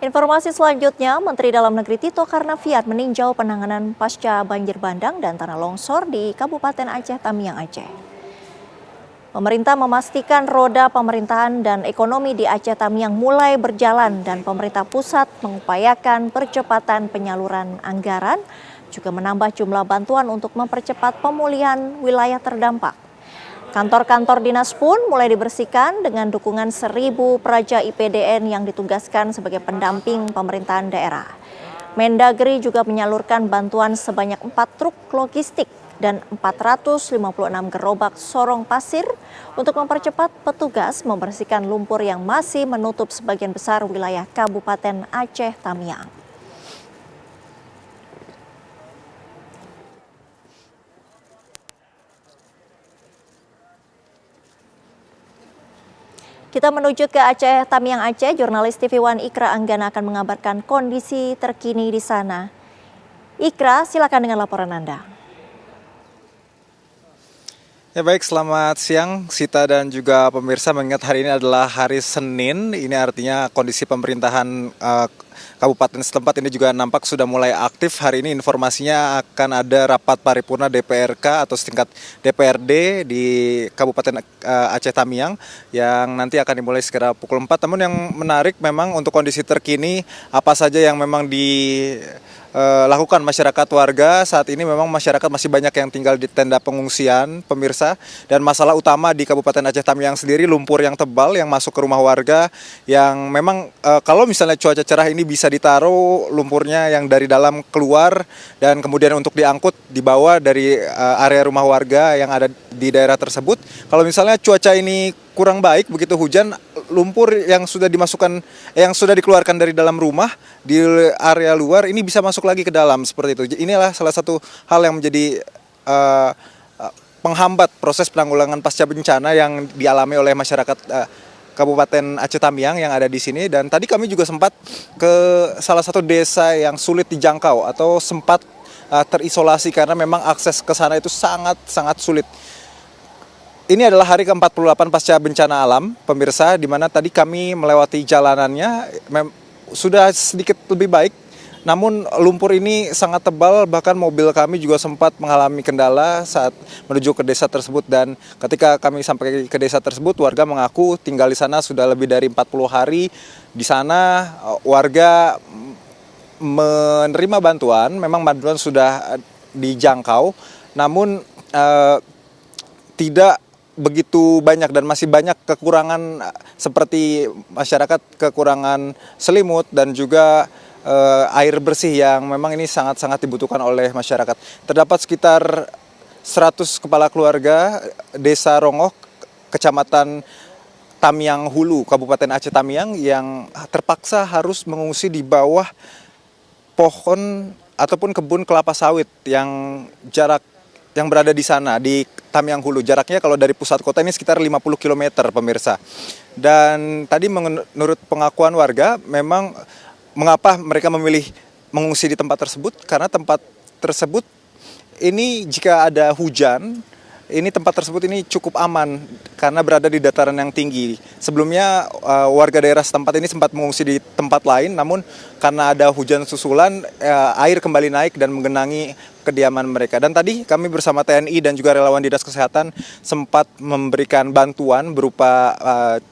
Informasi selanjutnya, Menteri Dalam Negeri Tito Karnavian meninjau penanganan pasca banjir bandang dan tanah longsor di Kabupaten Aceh Tamiang, Aceh. Pemerintah memastikan roda pemerintahan dan ekonomi di Aceh Tamiang mulai berjalan dan pemerintah pusat mengupayakan percepatan penyaluran anggaran, juga menambah jumlah bantuan untuk mempercepat pemulihan wilayah terdampak. Kantor-kantor dinas pun mulai dibersihkan dengan dukungan 1.000 praja IPDN yang ditugaskan sebagai pendamping pemerintahan daerah. Mendagri juga menyalurkan bantuan sebanyak 4 truk logistik dan 456 gerobak sorong pasir untuk mempercepat petugas membersihkan lumpur yang masih menutup sebagian besar wilayah Kabupaten Aceh Tamiang. Kita menuju ke Aceh Tamiang, Aceh. Jurnalis TV One Ikra Anggana akan mengabarkan kondisi terkini di sana. Ikra, silakan dengan laporan Anda. Ya baik, selamat siang Sita dan juga pemirsa. Mengingat hari ini adalah hari Senin, ini artinya kondisi pemerintahan Kabupaten setempat ini juga nampak sudah mulai aktif. Hari ini informasinya akan ada rapat paripurna DPRK atau setingkat DPRD di Kabupaten Aceh Tamiang yang nanti akan dimulai sekira pukul 4. Namun yang menarik memang untuk kondisi terkini apa saja yang memang lakukan masyarakat warga. Saat ini memang masyarakat masih banyak yang tinggal di tenda pengungsian, pemirsa. Dan masalah utama di Kabupaten Aceh Tamiang sendiri lumpur yang tebal yang masuk ke rumah warga, yang memang kalau misalnya cuaca cerah ini bisa ditaruh lumpurnya yang dari dalam keluar dan kemudian untuk diangkut dibawa dari area rumah warga yang ada di daerah tersebut. Kalau misalnya cuaca ini kurang baik, begitu hujan, lumpur yang sudah dikeluarkan dari dalam rumah di area luar ini bisa masuk lagi ke dalam seperti itu. Inilah salah satu hal yang menjadi penghambat proses penanggulangan pasca bencana yang dialami oleh masyarakat Kabupaten Aceh Tamiang yang ada di sini. Dan tadi kami juga sempat ke salah satu desa yang sulit dijangkau atau sempat terisolasi karena memang akses ke sana itu sangat sulit. Ini adalah hari ke-48 pasca bencana alam, pemirsa, di mana tadi kami melewati jalanannya sudah sedikit lebih baik, namun lumpur ini sangat tebal, bahkan mobil kami juga sempat mengalami kendala saat menuju ke desa tersebut. Dan ketika kami sampai ke desa tersebut, warga mengaku tinggal di sana sudah lebih dari 40 hari. Di sana warga menerima bantuan, memang bantuan sudah dijangkau, namun tidak begitu banyak dan masih banyak kekurangan seperti masyarakat kekurangan selimut dan juga air bersih yang memang ini sangat dibutuhkan oleh masyarakat. Terdapat sekitar 100 kepala keluarga Desa Rongoh, Kecamatan Tamiang Hulu, Kabupaten Aceh Tamiang yang terpaksa harus mengungsi di bawah pohon ataupun kebun kelapa sawit yang berada di sana, di Tamiang Hulu. Jaraknya kalau dari pusat kota ini sekitar 50 km, pemirsa. Dan tadi menurut pengakuan warga, memang mengapa mereka memilih mengungsi di tempat tersebut? Karena tempat tersebut ini jika ada hujan, tempat tersebut ini cukup aman karena berada di dataran yang tinggi. Sebelumnya warga daerah setempat ini sempat mengungsi di tempat lain, namun karena ada hujan susulan, air kembali naik dan menggenangi kediaman mereka. Dan tadi kami bersama TNI dan juga relawan Dinas Kesehatan sempat memberikan bantuan berupa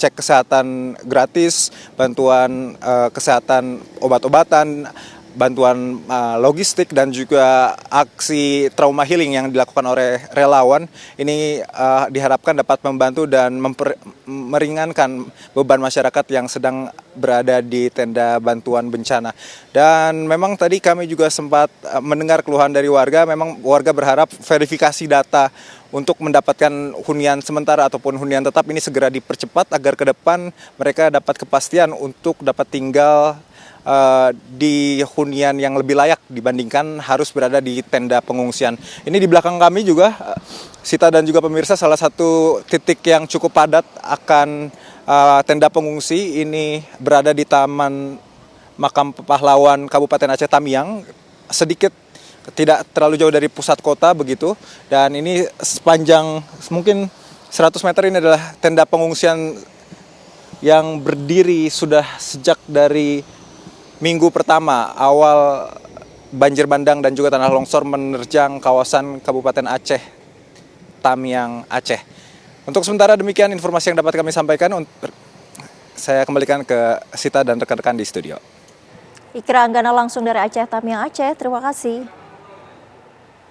cek kesehatan gratis, bantuan kesehatan obat-obatan, bantuan logistik dan juga aksi trauma healing yang dilakukan oleh relawan ini diharapkan dapat membantu dan meringankan beban masyarakat yang sedang berada di tenda bantuan bencana. Dan memang tadi kami juga sempat mendengar keluhan dari warga. Memang warga berharap verifikasi data untuk mendapatkan hunian sementara ataupun hunian tetap ini segera dipercepat agar ke depan mereka dapat kepastian untuk dapat tinggal di hunian yang lebih layak dibandingkan harus berada di tenda pengungsian. Ini di belakang kami juga, Sita dan juga pemirsa, salah satu titik yang cukup padat akan tenda pengungsi ini berada di Taman Makam Pahlawan Kabupaten Aceh Tamiang, sedikit tidak terlalu jauh dari pusat kota begitu. Dan ini sepanjang mungkin 100 meter ini adalah tenda pengungsian yang berdiri sudah sejak dari minggu pertama awal banjir bandang dan juga tanah longsor menerjang kawasan Kabupaten Aceh, Tamiang, Aceh. Untuk sementara demikian informasi yang dapat kami sampaikan. Saya kembalikan ke Sita dan rekan-rekan di studio. Ikra Anggana langsung dari Aceh, Tamiang, Aceh. Terima kasih.